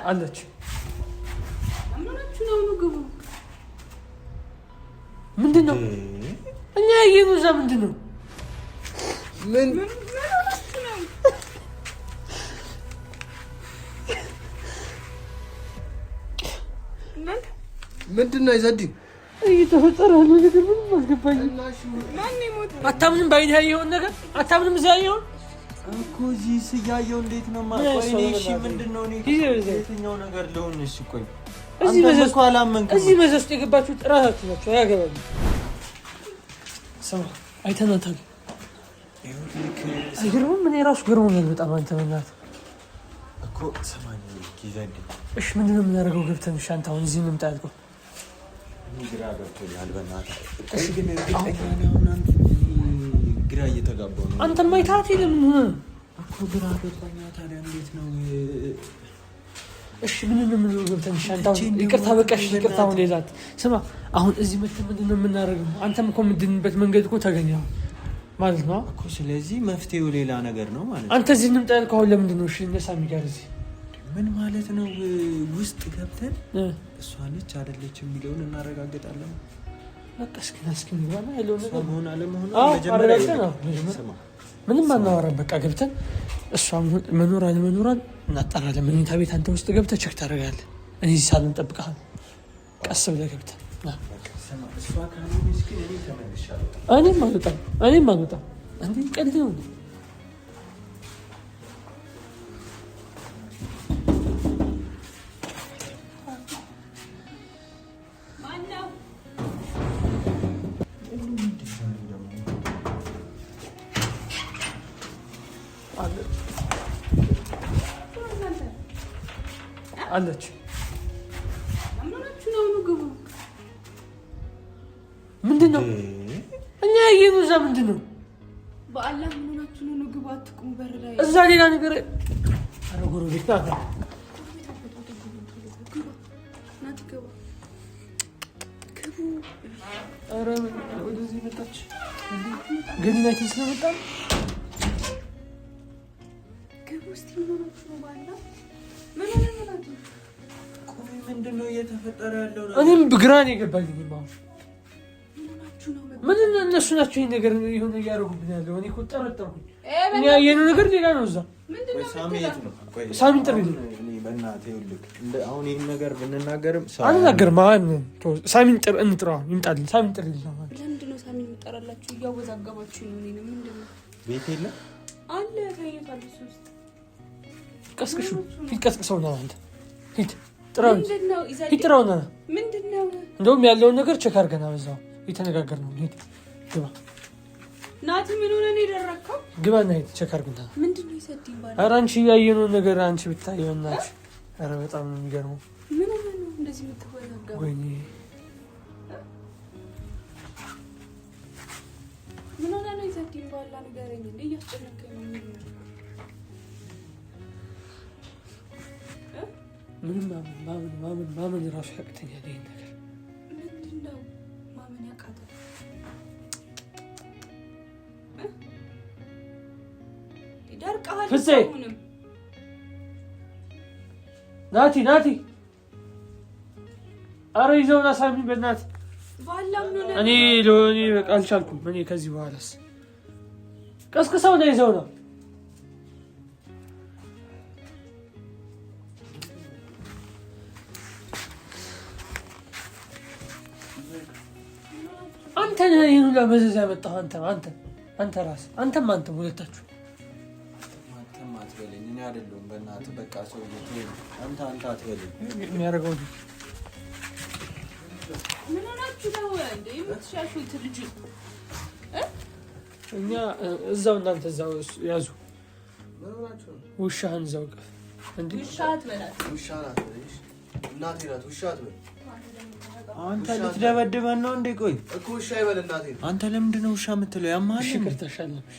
አለች። ምንድን ነው እኛ ያየነው? እዛ ምንድን ነው? ምንድን ነው ይዘድኝ እየተፈጠረ ያለው ነገር ምንም አልገባኝም። አታምንም? ባይኔ ያየኸውን ነገር አታምንም? እዛ ያየኸውን እኮ እዚህ ስያየው እንዴት ነው ማለት? እሺ ምንድን ነው? የትኛው ነገር ልሆን? እሺ ቆይ እዚህ መዘዝ ውስጥ የገባችሁት እራሳችሁ ናቸው። ያገባኝ ሰው አይተናታል። አይገርምም? እኔ እራሱ ገርሞኛል በጣም። አንተ በእናትህ እኮ ሰማኝ ጊዜንድ። እሺ ምንድን ነው የምናደርገው? ገብተን እሺ አንተ አሁን እዚህ እንምጣ ያልከው ግራ ገብቶኛል በእናትህ። እሺ ግን ግራ እየተጋባሁ ነው። አንተን ማይታት የለም እኮ ግራ ገባኝ። ታዲያ እንዴት ነው? እሺ ምን ነው ገብተን እሺ አንተ አሁን ይቅርታ በቃሽ፣ ይቅርታ አሁን ሌላት ስማ። አሁን እዚህ መተን ምንድን ነው የምናደርገው? አንተም እኮ የምትድንበት መንገድ እኮ ተገኘው ማለት ነው እኮ። ስለዚህ መፍትሄው ሌላ ነገር ነው ማለት ነው። አንተ እዚህ እንምጣ ያልከው አሁን ለምንድን ነው? እሺ እነሳሚ ጋር እዚህ ምን ማለት ነው? ውስጥ ገብተን እሷ ነች አይደለች የሚለውን እናረጋግጣለን። በቃ እስኪ ንግባና ያለው ነገር መሆን አለመሆን መጀመሪያ ምንም አናወራም። በቃ ገብተን እሷ መኖር አለመኖሯን እናጣራለን። መኝታ ቤት አንተ ውስጥ ገብተህ ቼክ ታደርጋለህ። እኔ እዚህ ሳሎን እንጠብቅሃለን። ቀስ ብለህ ገብተህ እኔም አልወጣም። አንዴ ቀልድ ነው። አለች ምንድን ነው እኛ ያየነው? እዛ ምንድን ነው? በአላህ ምን ሆናችሁ ነው? ግቡ፣ አትቁሙ በር ላይ። እዛ ሌላ ነገር ኧረ ጎረቤት ናት። ኧረ ወደዚህ መጣች። ገሊና ስለመጣ ግቡ እስኪ። ምን ሆናችሁ ነው? በአላህ ምንድን ነው እየተፈጠረ ያለው? እኔም ግራ ነው የገባኝ። ምን እነሱ ናቸው ይሄን ነገር ይሁን እያደረጉብን ያለው? እኔ እኮ ጠረጠርኩኝ። እኔ ያየነው ነገር ሌላ ነው። እዛ ሳሚን ጥሪ በእናትህ ይኸውልህ፣ አሁን ይህን ነገር ብንናገርም አልናገርም። ሳሚን እንጥራ ይምጣልን። ሳሚን ጥሪ ማለት ለምንድን ነው ሳሚን የምጠራላችሁ? እያወዛገባችሁ ነው። እኔ ምንድን ነው ቤት የለም አለ ታየታል። ውስጥ ቀስቅሹ ፊት ቀስቅሰው ነው አንተ ፊት ጥራው ፊት ጥራው ነው። ምንድነው? እንደውም ያለውን ነገር ቼክ አድርገና በዛው የተነጋገርነው። ሂድ ግባ። ናቲ ምን ሆነ ነው የደረከው? ግባና ሂድ ቼክ አድርገና። ምንድነው ይሰድኝ ባለ? ኧረ አንቺ ያየነው ነገር አንቺ ብታየው እናት። ኧረ በጣም ነው የሚገርመው። ምን ሆነ ነው እንደዚህ የምትወዛገበው? ወይኔ ምን ሆነ ነው ይሰድኝ ባለ? ንገረኝ እንዴ፣ እያስጨነቀኝ ነው። ምንም ማመን ራሱ ያቅተኛል ይሄን ነገር። ምንድነው ማመን ያቃተው? ይደርቃል። ፍፄ ናቲ ኧረ ይዘውና ሳሚን በእናትህ እኔ በቃ አልቻልኩም። እኔ ከዚህ በኋላስ ቀስቅሰው ነው ይዘው ነው አንተ ነህ ይሄን ሁሉ መዘዝ ያመጣው። አንተ ራስህ አንተም ሁለታችሁ አትበለኝ። እኔ አይደለሁም በእናትህ በቃ ሰው አንተ አትበለኝ። የሚያደርገው ምን ሆናችሁ ነው እንዴ የምትሻሹት? ልጅ እኛ እዛው እናንተ እዛው ያዙ። ምን ሆናችሁ ነው? ውሻህን እዛው ቀፍ እንዴ ውሻ አትበላት። ውሻ ናት እናቴ ናት። ውሻ አትበል አንተ ልትደበድበን ነው እንዴ? ቆይ እኮ ውሻ ይበል እናቴ። አንተ ለምንድን ነው ውሻ የምትለው? ያማህ ሽክርታሻለሽ።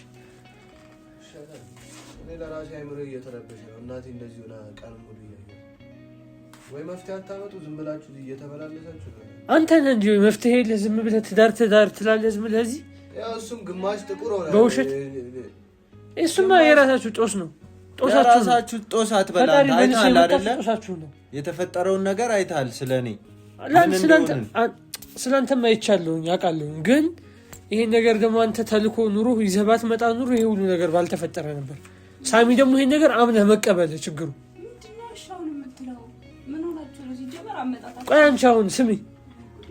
እኔ ለራሴ አይምሮ እየተረበሽ ነው። እናቴ እንደዚህ ሆና ቀን ሙሉ እያየሁ ወይ መፍትሄ አታመጡ። ዝም ብላችሁ እየተመላለሳችሁ ነው። አንተ ነህ እንጂ መፍትሄ ለዝም ብለህ ትዳር ትላለህ። ዝም ብለህ እዚህ ያው እሱም ግማሽ ጥቁር ሆነ በውሸት። እሱማ የራሳችሁ ጦስ ነው። ጦሳችሁ ጦሳት በላን አይታል አይደለ የተፈጠረውን ነገር አይታል ስለኔ ስለአንተም አይቻለሁ ያውቃለሁ ግን ይሄን ነገር ደግሞ አንተ ተልኮ ኑሮ ይዘባት መጣ ኑሮ ይሄ ሁሉ ነገር ባልተፈጠረ ነበር ሳሚ ደግሞ ይሄን ነገር አምነህ መቀበል ችግሩ ምንድነው ሻውን የምትለው ምን ሆናችሁ ነው ሲጀመር አመጣጣችሁ ቆይ አንቺ አሁን ስሚ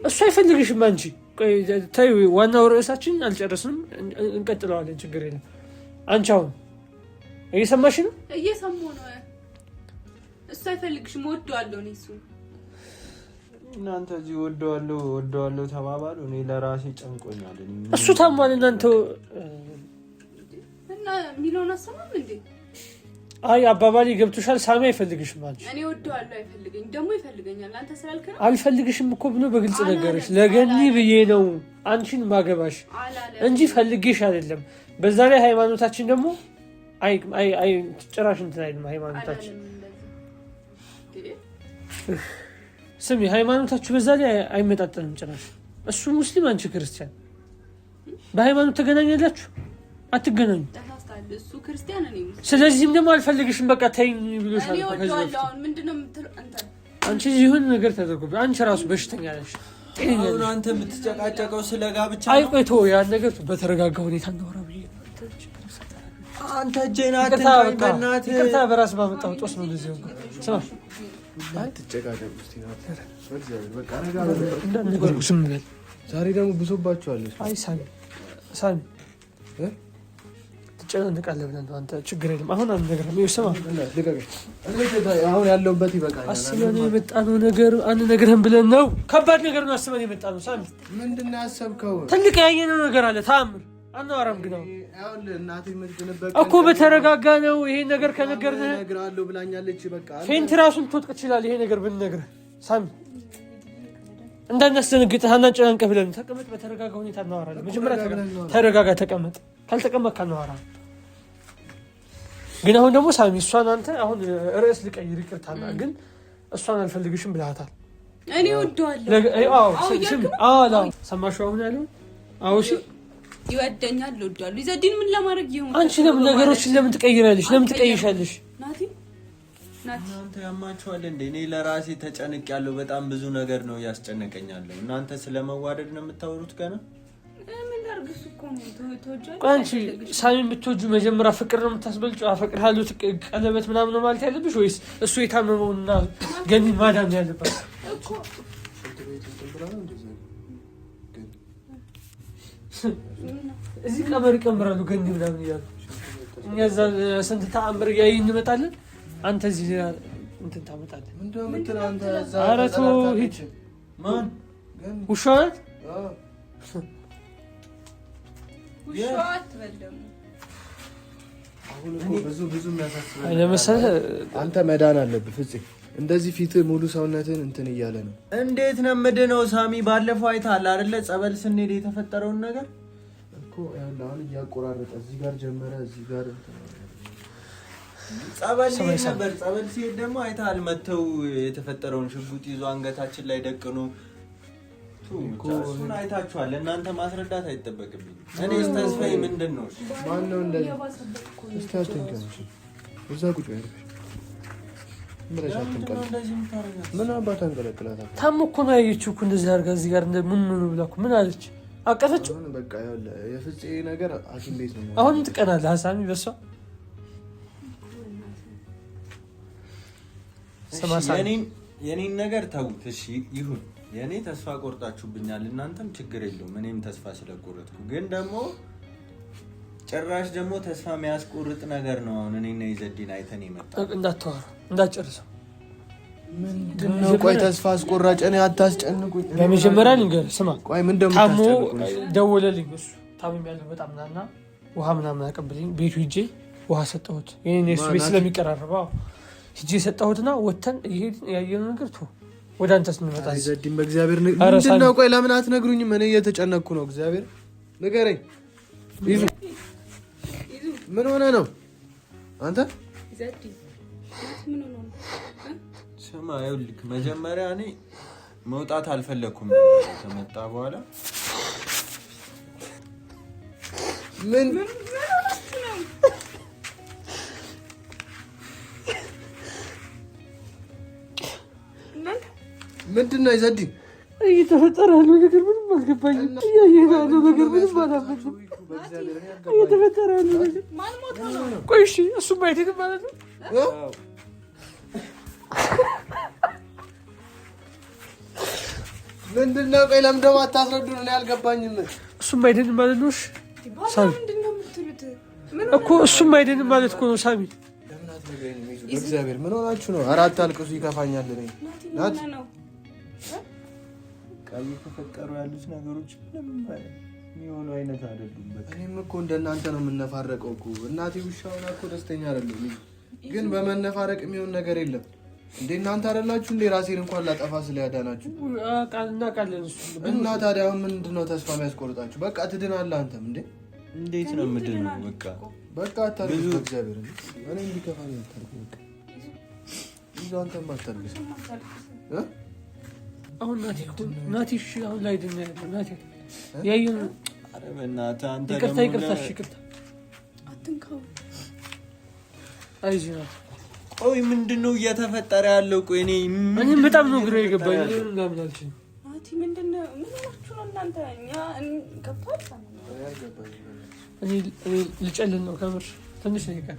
እሱ አይፈልግሽም አንቺ ቆይ ተይው ዋናው ርዕሳችን አልጨረስንም እንቀጥለዋለን ችግር የለም አንቺ አሁን እየሰማሽ ነው እየሰማሁ ነው እሱ አይፈልግሽም ወደዋለሁ ነው እሱ እናንተ እዚህ ወደዋለሁ ተባባሉ እኔ ለራሴ ጨንቆኛል እሱ ታሟል እናንተ እና ሚሊዮን አሰማም እንዴ አይ አባባሊ ገብቶሻል ሳሚ አይፈልግሽም አንቺ እኔ ወደዋለሁ አይፈልገኝ ደግሞ ይፈልገኛል አንተ ስላልከ ነው አልፈልግሽም እኮ ብሎ በግልጽ ነገርሽ ለገኒ ብዬ ነው አንቺን ማገባሽ እንጂ ፈልግሽ አይደለም በዛ ላይ ሃይማኖታችን ደግሞ አይ ጭራሽ እንትን አይደለም ሃይማኖታችን ስሚ ሃይማኖታችሁ በዛ ላይ አይመጣጠንም ጭራሽ እሱ ሙስሊም አንቺ ክርስቲያን በሃይማኖት ተገናኛላችሁ አትገናኙ እሱ ክርስቲያን ነኝ ስለዚህም ደግሞ አልፈልግሽም በቃ ተይኝ ብሎሻል እኔ ወደዋለሁ ምንድነው የምትለው አንቺ ይሁን ነገር ተደርጎ አንቺ ራሱ በሽተኛ ነሽ አሁን አንተ የምትጨቃጨቀው ስለጋ ብቻ አይ ቆይቶ ያን ነገር በተረጋጋ ሁኔታ እንደወራ ብዬ አንተ ጀናት በእናት ይቅርታ በራስ ባመጣው ጦስ ነው እንደዚህ ነው ስማ አትጨቃጨቁ እስቲ ነው በቃ ነገር ስም በል ዛሬ ደግሞ ብሶባችኋል አይ ሳሚ ትጨናነቃለህ ብለን ነው አንተ ችግር የለም አሁን አንድ ነገር ነው ይሰማ አሁን ያለውበት ይበቃል አስበን የመጣነው ነገር አንድ ነገርህን ብለን ነው ከባድ ነገር ነው አስበን የመጣነው ሳሚ ምንድነው ያሰብከው ትልቅ ያየነው ነገር አለ ታምር አናወራም ግን አሁን እናቴ ምንድነው እኮ በተረጋጋ ነው ይሄ ነገር ከነገርነህ እነግራለሁ ብላኛለች በቃ ፌንት ራሱን ትወጥቅ ይችላል ይሄ ነገር ብንነግርህ ሳሚ እንዳናስደነግጥህ አናጨናንቀህ ብለን ተቀመጥ በተረጋጋ ሁኔታ እናወራለን መጀመሪያ ተረጋጋ ተቀመጥ ካልተቀመጥክ አናወራም ግን አሁን ደግሞ ሳሚ እሷን አንተ አሁን ርዕስ ልቀይር ይቅርታና ግን እሷን አልፈልግሽም ብለሃታል እኔ ወደዋለሁ አዎ ሰማሽው አሁን ያለው አዎ እሺ ይወደኛል ወደዋለሁ ይዘዲን ምን ለማድረግ ይሁን አንቺ ለምን ነገሮችን ለምን ትቀይራለሽ ለምን ትቀይሻለሽ ናቲ እናንተ ያማችኋል እንዴ እኔ ለራሴ ተጨንቄያለሁ በጣም ብዙ ነገር ነው ያስጨነቀኛለሁ እናንተ ስለመዋደድ ነው የምታወሩት ገና ምን ላርግስ እኮ ነው ተወጃለሁ አንቺ ሳሚ የምትወጁ መጀመሪያ ፍቅር ነው የምታስበልጪው አፈቅርሃለሁ ቀለበት ምናምን ነው ማለት ያለብሽ ወይስ እሱ የታመመውና ገኒ ማዳን ያለበት እኮ እዚህ ቀመር ይቀምራሉ ገኒ ምናምን ይላሉ እኛ እዛ ስንት ተአምር ያይን እንመጣለን አንተ እዚህ እንትን ታመጣለህ ምንድነው የምትለው አንተ እዛ አረቱ ሂድ ማን ውሻት ውሻት በደም አሁን እኮ ብዙ የሚያሳስበው ለምሳሌ አንተ መዳን አለብህ ፍፄ እንደዚህ ፊት ሙሉ ሰውነትን እንትን እያለ ነው እንዴት ነው ምንድነው ሳሚ ባለፈው አይታል አይደለ ጸበል ስንሄድ የተፈጠረውን ነገር እኮ ያለው አሁን እያቆራረጠ እዚህ ጋር ጀመረ እዚህ ጋር ጸበል ነበር ጸበል ሲሄድ ደግሞ አይታል መተው የተፈጠረውን ሽጉጥ ይዞ አንገታችን ላይ ደቅኑ እሱን አይታችኋል እናንተ ማስረዳት አይጠበቅብኝ እኔ ተስፋዬ ምንድነው ማን ነው እንደዚህ ስታርቲንግ እዛ ቁጭ ያለ ምን አባት አንቀለቅላታ ታም እኮ ነው ያየችው እኮ እንደዚህ አድርጋ እዚህ ጋር ምን ብላኩ ምን አለች አቀፈችው በቃ ያለ የፍፄ ነገር ሐኪም ቤት ነው አሁን ትቀናለህ ሳሚ በሷ የኔን ነገር ተውት እሺ ይሁን የኔ ተስፋ ቆርጣችሁብኛል እናንተም ችግር የለውም እኔም ተስፋ ስለቆረጥኩ ግን ደግሞ ጭራሽ ደግሞ ተስፋ የሚያስቆርጥ ነገር ነው አሁን እኔና ይዘዲን አይተን ይመጣ እንዳታወራ እንዳትጨርሰው ምንድነው ቆይ ተስፋ አስቆራጭ እኔ አታስጨንቁኝ በመጀመሪያ ንገር ስማ ቆይ ምን እንደምታስጨንቁኝ ደወለልኝ እሱ ታምም ያለው በጣም ናና ውሃ ምናምን አቀብልኝ ቤቱ ሂጄ ውሃ ሰጠሁት የኔ እሱ ቤት ስለሚቀራረበው ሂጄ ሰጠሁትና ወተን ይሄድን ያየነው ነገር ተው ወደ አንተ ስንመጣ ይዘዲን በእግዚአብሔር ምንድነው ቆይ ለምን አትነግሩኝም እኔ እየተጨነቅኩ ነው እግዚአብሔር ንገረኝ ይዙ ምን ሆነ ነው አንተ ይዘዲን ምን ሆነ ስማ ይኸውልህ መጀመሪያ እኔ መውጣት አልፈለኩም ከመጣ በኋላ ምን ምንድን ነው ይዘዲ እየተፈጠረ ያለው ነገር ምንም አልገባኝም። እያየህ ያለው ነገር ምንም አላመንኩም። እየተፈጠረ ያለው ነገር ቆይ እሺ፣ እሱም አይደለም ማለት ነው። ምንድን ነው? ቆይ ለምን ደግሞ አታስረዱን? እኔ አልገባኝም። እሱም አይደለም ማለት ነው። ሳሚ እኮ እሱም አይደለም ማለት እኮ ነው። ሳሚ እግዚአብሔር ምን ሆናችሁ ነው? አራት አልቅሱ፣ ይከፋኛል። ናት እየተፈጠሩ ያሉት ነገሮች ምንም የሚሆኑ አይነት አይደሉም። እኔም እኮ እንደናንተ ነው የምነፋረቀው እኮ። እናቴ ውሻውን እኮ ደስተኛ አይደለም፣ ግን በመነፋረቅ የሚሆን ነገር የለም። እንደ እናንተ አይደላችሁ እንደ ራሴን እንኳን ላጠፋ ስለያዳናችሁ እናውቃለን። እና ታዲያ ምንድን ነው ተስፋ የሚያስቆርጣችሁ? በቃ ትድናለህ አንተም። እንዴት ነው የምድነው? በቃ አታልቅስ። እግዚአብሔር እኔ እንዲከፋኝ አታልቅስ። በቃ ይዞ አንተም አታልቅስ። አሁን ናቲ እሺ፣ አሁን ላይ ድና ያለው ናቲ ያየው። ኧረ በእናትህ አንተ ይቅርታ አትንካው። አይዞህ ናቲ። ቆይ ምንድን ነው እየተፈጠረ ያለው? ቆይ እኔ በጣም ነው ግራ የገባኝ። ናቲ ምንድን ነው? ምን ሆናችሁ ነው እናንተ? እኛ እንከፋል። እኔ ልጨልል ነው ከምር ትንሽ ነው ይቀር።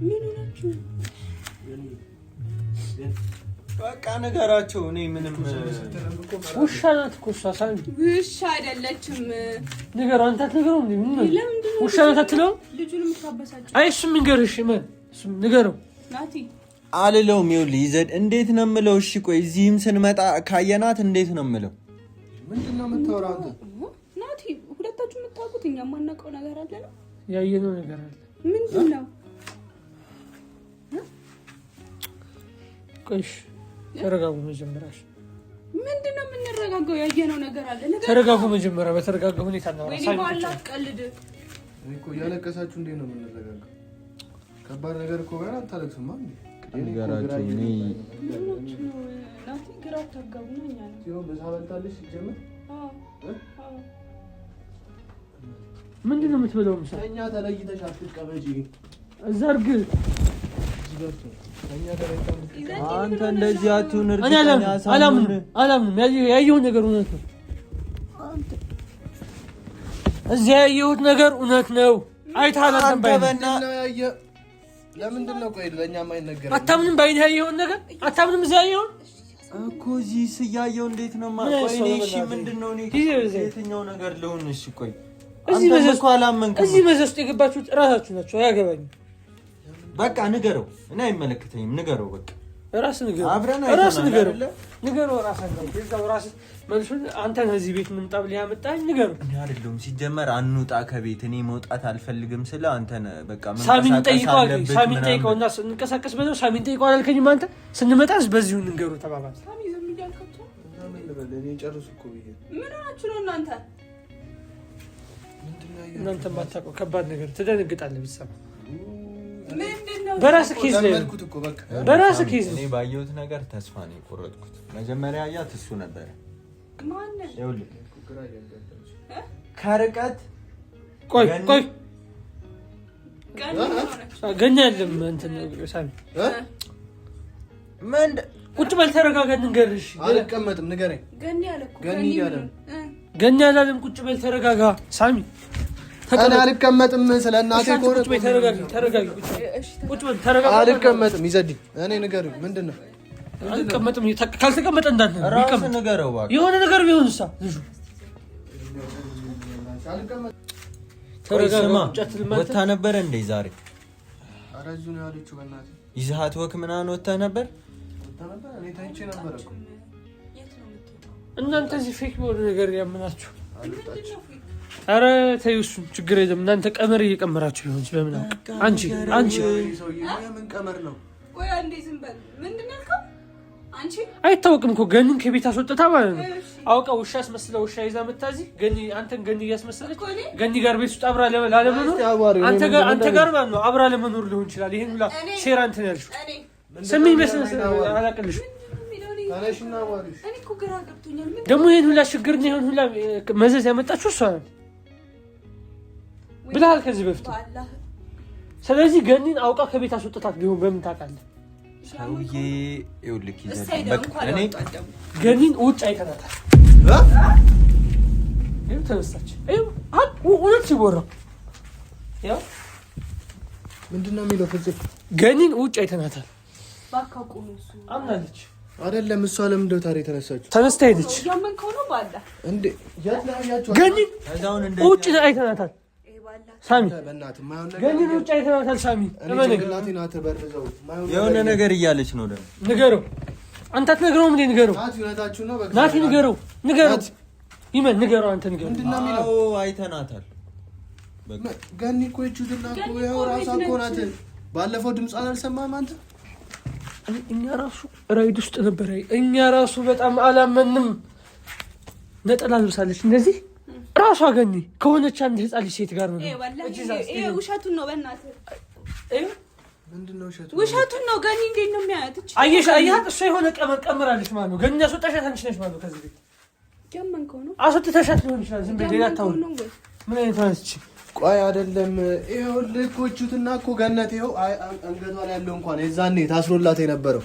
ምን ሆናችሁ? በቃ ነገራቸው። እኔ ምንም ውሻ ናት እኮ እሷ። ሳሚ ውሻ አይደለችም። ንገረው አንተ አትነግረውም እንዴ? ምን ነው ውሻ ናት አትለውም? ልጁን የምታበሳጭው። አይ እሱም ንገርሽ ማን እሱም ንገረው። ናቲ አልለውም። ይኸውልህ ይዘድ እንዴት ነው የምለው? እሺ ቆይ እዚህም ስንመጣ ካየናት እንዴት ነው የምለው? ምንድን ነው የምታወራው አንተ? ናቲ ሁለታችሁ የምታውቁት እኛ የማናውቀው ነገር አለ ነው? ያየነው ነገር አለ። ምንድን ነው? ቆይሽ ተረጋጉ መጀመሪያ። ምንድን ነው የምንረጋጋው? ያየነው ነገር አለ። ተረጋጉ መጀመሪያ። በተረጋጋ ሁኔታ ነው ቀልድ። እኮ እያለቀሳችሁ እንዴት ነው የምንረጋጋው? ከባድ ነገር እኮ ጋር አታለቅስማ። ነገራቸው እኔ ናቲ ግራ ታጋቡኝ። እኛ ነው ሲሆን በሳበልታለሽ ሲጀምር ምንድን ነው የምትበላው? ምሳ እኛ ተለይተሽ አትቀመጪ። እዛ እርግ አንተ እንደዚህ አትሁን። እኔ አላምንም። ያየሁት ነገር እውነት ነው። እዚያ ያየሁት ነገር እውነት ነው። አይተሃል አንተ ባይነ ለምንድን ነው ቆይ ለኛ ማይነገር? አታምንም? ባይነ ያየሁት ነገር አታምንም? እዚያ ያየሁት እኮ እዚህ ስያየው እንዴት ነው ቆይ እኔ እሺ ምንድን ነው እኔ የትኛው ነገር ልሁን? እሺ ቆይ እዚህ መዘዝ ውስጥ የገባችሁት እራሳችሁ ናችሁ። አያገባኝም። በቃ ንገረው። እኔ አይመለከተኝም። ንገረው። በቃ ራስ ንገረው። ንገረው። ራስ መልሱን አንተ እዚህ ቤት ምን ጠብ ሊያመጣኝ ንገረው። እኔ አይደለም ሲጀመር አንውጣ ከቤት እኔ መውጣት አልፈልግም ስለ አንተን በቃ ምን ሳሚን ጠይቀው እና እንቀሳቀስ በለው። ሳሚን ጠይቀው አላልከኝም አንተ? ስንመጣስ በዚሁ ንገሩ ተባባል። ሳሚ ዝም እያልከው እኔ ጨርሱ እኮ ብዬ ምን ሆናችሁ ነው እናንተ? እናንተ ማታውቀው ከባድ ነገር ትደነግጣለህ ብትሰማ። ምንድነው? በራስህ ኬዝ ነው። በራስህ ኬዝ ነው። እኔ ባየሁት ነገር ተስፋ ነው የቆረጥኩት። መጀመሪያ ያያት እሱ ነበር። ማን ነው? ይኸውልህ ከርቀት ቆይ ገና ያለም እንትን ሳሚ ምን ቁጭ በል ተረጋጋ። ንገርሽ አልቀመጥም። ንገረኝ። ገኒ ያለ እኮ ገኒ ያላለም። ቁጭ በል ተረጋጋ ሳሚ። እኔ አልቀመጥም። ስለናቴ ቁጭ በል ተረጋጋ። ቁጭ በል ተረጋጋ። አልቀመጥም። ይዘዲ እኔ ንገረኝ። ምንድነው? አልቀመጥም። ካልተቀመጠ እንዳንተ ራስ ንገረው እባክህ። የሆነ ነገር ቢሆንሳ ልጁ ተረጋጋ። ወታ ነበር እንዴ ዛሬ? አራጁ ነው ያለችው። በእናትህ ይዘሃት ወክ ምናምን ወታ ነበር? እኔ ታይቼ ነበር እኮ። እናንተ እዚህ ፌክ በሆነ ነገር ያምናችሁ። ኧረ ተይው እሱን ችግር የለም። እናንተ ቀመር እየቀመራችሁ ይሆን በምን አውቅ? አንቺ ምን ቀመር ነው? ወይ አንዴ ዝም በል። ምንድን ነው ያልከው? አንቺ አይታወቅም እኮ ገኒን ከቤት አስወጥታ ማለት ነው። አውቃ ውሻ አስመስላ ውሻ ይዛ መታዚ ገኒ አንተን ገኒ እያስመሰለች ገኒ ጋር ቤት ውስጥ አብራ ላለመኖር አንተ ጋር ማለት ነው አብራ ለመኖር ሊሆን ይችላል። ይሄን ሁላ ሴራ እንትን ያልሽው ስሚኝ መስለሽ አላቅልሽ ደግሞ ይሄን ሁላ ችግር ነው ይሄን ሁላ መዘዝ ያመጣችሁ እሷ ናት ብለሃል ከዚህ በፊት። ስለዚህ ገኒን አውቃ ከቤት አስወጥታት ቢሆን በምን ታውቃለህ? ሰውዬ ይኸውልህ ይዘህ ገኒን ውጭ አይተናታል። ይኸው ተነሳች። እውነት ሲወራው ያው ምንድን ነው የሚለው? ፍፄ ገኒን ውጭ አይተናታል። አምናለች አይደለም? እሷ ለምን እንደው ታዲያ የተነሳችው? ተነስታ ሄደች። እንዴ ገኒን ውጭ አይተናታል። ሳሚ ገኒን ውጭ አይተናታል። ሳሚ የሆነ ነገር እያለች ነው ደግሞ። ንገረው። አንተ አትነግረውም እንዴ? ንገረው ናቲ፣ ንገረው። ይመን ንገረው። አንተ ንገረው። አዎ አይተናታል። ገኒ እኮ እጁትና እኮ ያው ራሷ እኮ ናት። ባለፈው ድምፅ አልሰማህም አንተ? እኛ ራሱ ራይድ ውስጥ ነበር። እኛ ራሱ በጣም አላመንም። ነጠላ ልብሳለች እንደዚህ ራሷ ገኒ ከሆነች አንድ ህፃን ልጅ ሴት ጋር ነው። ውሸቱን ነው በእናትህ። ምንድነው ውሸቱ? ውሸቱን ነው። ገኒ እንዴት ነው የሚያያት? አየሃት? እሷ የሆነ ቀመራለች ማለት ነው። ገኒ ያስወጣሻት አንቺ ነሽ ማለት ነው። ከዚህ ቤት ያመንከው ነው። አስወጥተሻት ሊሆን ይችላል። ዝም ብለህ ሌላ ታውሪ። ምን አይነት ማለት እቺ? ቆይ አይደለም። ይኸውልህ እኮ እጁትና እኮ ገነት ይኸው አንገቷ ላይ ያለው እንኳን የዛኔ ታስሮላት የነበረው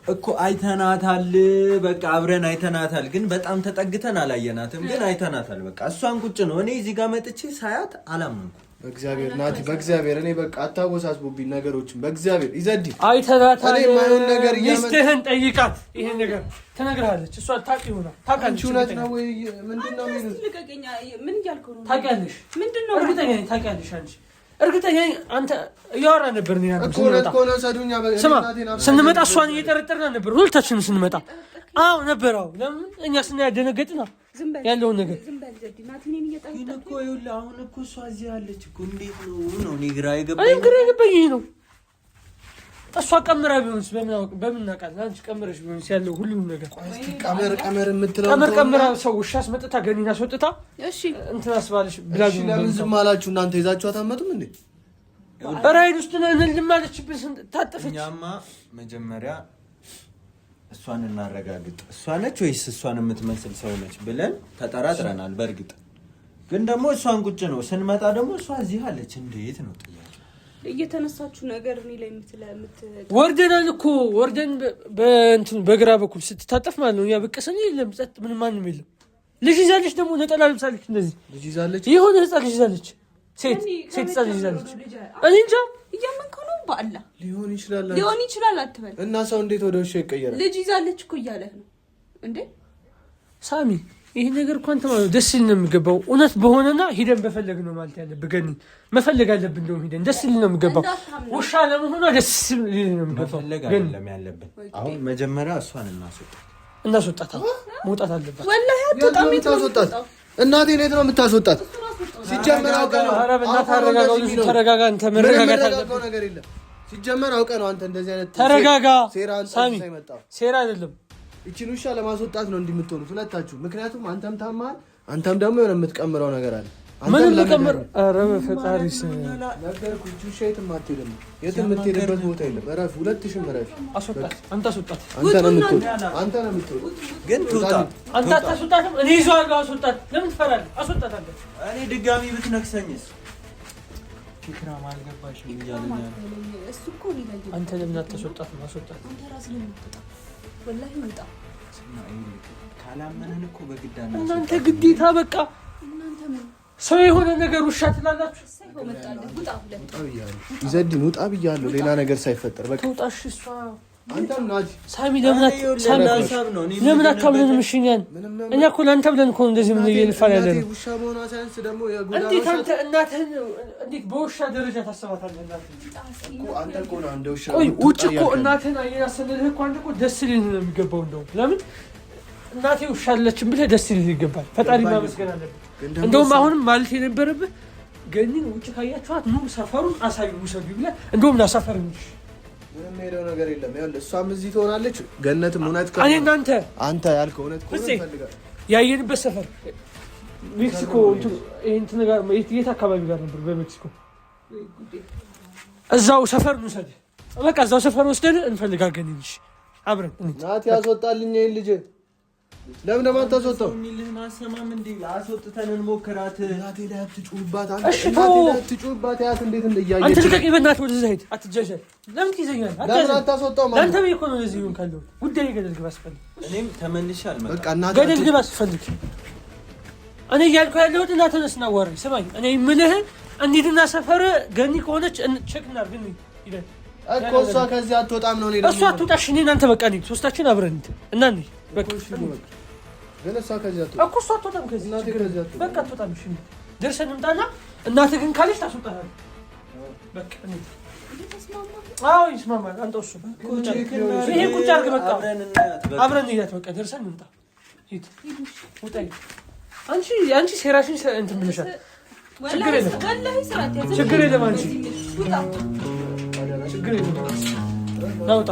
እኮ አይተናታል። በቃ አብረን አይተናታል፣ ግን በጣም ተጠግተን አላየናትም። ግን አይተናታል። በቃ እሷን ቁጭ ነው። እኔ እዚህ ጋር መጥቼ ሳያት አላመንኩም። በእግዚአብሔር ናቲ፣ በእግዚአብሔር እኔ በቃ አታወሳስቡብኝ ነገሮችን። በእግዚአብሔር ይዘዲ አይተናታል። እኔ ማየውን ነገር ሚስትህን ጠይቃት። ይሄን ነገር ትነግርሃለች። እሷ ታውቂ ይሆናል። ታውቃለች። እውነት ነው ወይ ምንድነው የሚሉት? ምን እያልከው ነው? ታውቂያለሽ? ምንድነው? እርግጠኛ ነኝ ታውቂያለሽ። አንቺ እርግጠኛ አንተ እያወራ ነበር ነው ያለው። ስንመጣ እሷን እየጠረጠርን ነበር ሁለታችንም ስንመጣ። አዎ ነበር። አዎ ለምን እኛ ስናያደነገጥና ያለውን ነገር ግን እኮ ይኸውልህ አሁን እኮ እሷ እዚህ አለች እኮ። እንዴት ነው እኔ ግራ የገባኝ ይሄ ነው። እሷ ቀምራ ቢሆንስ በምን እናውቃለን? አንቺ ቀምረሽ ቢሆንስ ያለው ሁሉም ነገር ቀመር የምትለው ቀምራ ሰው ውሻ አስመጥታ ገኒና አስወጥታ እንትን አስባለሽ ብላ ለምን ዝም አላችሁ እናንተ? ይዛችሁ አታመጡም እንዴ? ራይድ ውስጥ እንልም አለችብን። ታጠፈች። እኛማ መጀመሪያ እሷን እናረጋግጥ፣ እሷ ነች ወይስ እሷን የምትመስል ሰው ነች ብለን ተጠራጥረናል። በእርግጥ ግን ደግሞ እሷን ቁጭ ነው ስንመጣ ደግሞ እሷ እዚህ አለች። እንዴት ነው ጥያቄ? እየተነሳችሁ ነገር እኔ ላይ ወርደናል እኮ ወርደን በእንትን በግራ በኩል ስትታጠፍ ማለት ነው። ያ በቀሰኝ የለም ጸጥ ምንም ማንም የለም። ልጅ ይዛለች ደግሞ ነጠላ ልብሳለች። እንደዚህ ልጅ ይዛለች። የሆነ ህፃን ልጅ ይዛለች። ሴት ህፃን ልጅ ይዛለች። እኔ እንጃ እያመንከው ነው። በአላህ ሊሆን ይችላል አትበል። እና ሰው እንዴት ወደ ውሻ ይቀየራል? ልጅ ይዛለች እኮ እያለህ ነው እንዴ ሳሚ? ይሄ ነገር እንኳን ተማው ደስ ይል ነው የሚገባው። እውነት በሆነና ሂደን በፈለግ ነው ማለት ያለብህ። ገኒ መፈለግ አለብን። እንደውም ሂደን ደስ ይል ነው የሚገባው። ውሻ ለመሆኗ ደስ ይል ነው የሚገባው። ግን ያለብን አሁን መጀመሪያ እሷን እናስወጣት። መውጣት አለባት። ወላሂ አትወጣም። የምታስወጣት እናቴ እንዴት ነው የምታስወጣት? ሲጀመር አውቀህ ነው። ኧረ በእናትህ ተረጋጋ። ልጅ ተረጋጋ። አንተ መረጋጋት አለብህ። ነገር የለም። ሲጀመር አውቀህ ነው አንተ እንደዚህ አይነት ተረጋጋ። ሳሚ ሴራ አይደለም። እቺን ውሻ ለማስወጣት ነው እንዲምትሆኑት ሁለታችሁ። ምክንያቱም አንተም ታማል፣ አንተም ደግሞ የሆነ የምትቀምረው ነገር አለ። ምንም ልቀምር? ኧረ በፈጣሪ ስም ነገርኩህ። እቺ ውሻ የትም አትሄድም። የትም የምትሄድበት ቦታ የለም። እረፍ፣ ሁለትሽም እረፍ። አስወጣት። አንተ አስወጣት። አንተ ነው የምትወጣው። ግን ትውጣ። አንተ አታስወጣትም። እኔ ይዘዋለሁ። አስወጣት። ለምን ትፈራለህ? አስወጣት። አንተ እኔ ድጋሚ ብትነክሰኝስ? ፊክራም አልገባሽም እያለኝ እሱ እኮ ሊለኝ። አንተ ለምን አታስወጣትም? አስወጣት። አንተ ራስህ ነው የምትወጣው። ወላሂ ወጣ። ካላመነን እኮ በግድ እናንተ ግዴታ በቃ እናንተ ምን ሰው የሆነ ነገር ውሻ ትላላችሁ። ይዘድን ውጣ ብያለሁ። ሌላ ነገር ሳይፈጠር በቃ ውጣሽ። እሷ አንተም ናት ሳሚ ለምን አታምነንም? እሺኛል እኛ እኮ ለአንተ ብለን እኮ እንደዚህ ምን እየልፋን ያለ ነው። ውሻ በሆኗ ሳይንስ ደግሞ እንዴት አንተ እናትህን እንዴት በውሻ ደረጃ ታስባታለህ? አንተ እኮ ነው እንደ ውሻ። ቆይ ውጭ እኮ እናትህን አየናሰልህ እኮ አንተ እኮ ደስ ሊል ነው የሚገባው። እንደውም ለምን እናቴ ውሻ አለችም ብለህ ደስ ሊል ይገባል። ፈጣሪ ማመስገን አለብህ። እንደውም አሁንም ማለት የነበረብህ ገኒን ውጭ ካያችኋት ኑ ሰፈሩን አሳዩ ውሰዱ ብለህ እንደውም ና ሰፈር እንጂ ምንም ሄደው ነገር የለም። ይኸውልህ እሷም እዚህ ትሆናለች። ገነትም እውነት እኔ እናንተ አንተ ያልከው እውነት ከሆነ ፈልጋለሁ። ያየንበት ሰፈር ሜክሲኮ እንትን ጋር የት አካባቢ ጋር ነበር? በሜክሲኮ እዛው ሰፈር እንውሰድ። በቃ እዛው ሰፈር ወስደን እንፈልጋለን እንጂ አብረን ናት ያስወጣልኝ ይሄን ልጅ ለምን ደግሞ አታስወጣው? የሚልህን አሰማም እንዴ? አስወጥተን እንሞክራት። እናቴ ላይ አትጩህባት። እሺ ተው። አትጩህባት። ያት እንዴት እንደያየች አንተ ልቀቀኝ በእናትህ። ወደዛ ሂድ። አትጃጃል። ለምን ትይዘኛለህ? ለምን አታስወጣው? ማለት ለአንተ ብዬሽ እኮ ነው እዚህ ይሁን ካለው ጉዳይ ገደል ግባ ስፈልግ። እኔም ተመልሼ አልመጣም። በቃ እናቴ ገደል ግባ ስፈልግ። እኔ እያልኩ ያለሁት እና ተነስና አዋራኝ። ስማኝ፣ እኔ የምልህ እንሂድና ሰፈር ገኒ ከሆነች ቼክ እናድርግ። እንሂድ እኮ እሷ ከዚህ አትወጣም ነው። እሷ አትወጣሽ። እኔ እናንተ በቃ እንሂድ፣ ሶስታችን አብረን እንሂድ እና እንሂድ። በቃ ግን እሷ ከዚህ አትወጣም እኮ እሷ አትወጣም ከዚህ እናቴ ከዚህ አትወጣም። በቃ አትወጣም። እሺ ደርሰን እንምጣና እናትህ ግን ካለች ታስወጣታለህ። በቃ እንሂድ። አዎ ይስማማል። አንተ እሱ ይሄ ቁጭ አድርግ። በቃ አብረን እንሂድ። በቃ ደርሰን እንምጣ። ሂድ ውጣ። አንቺ ሴራሽን እንትን ብለሻል። ችግር የለም ችግር የለም። አንቺ ችግር የለም። ናውጣ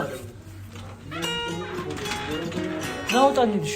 ናውጣ እንሂድ።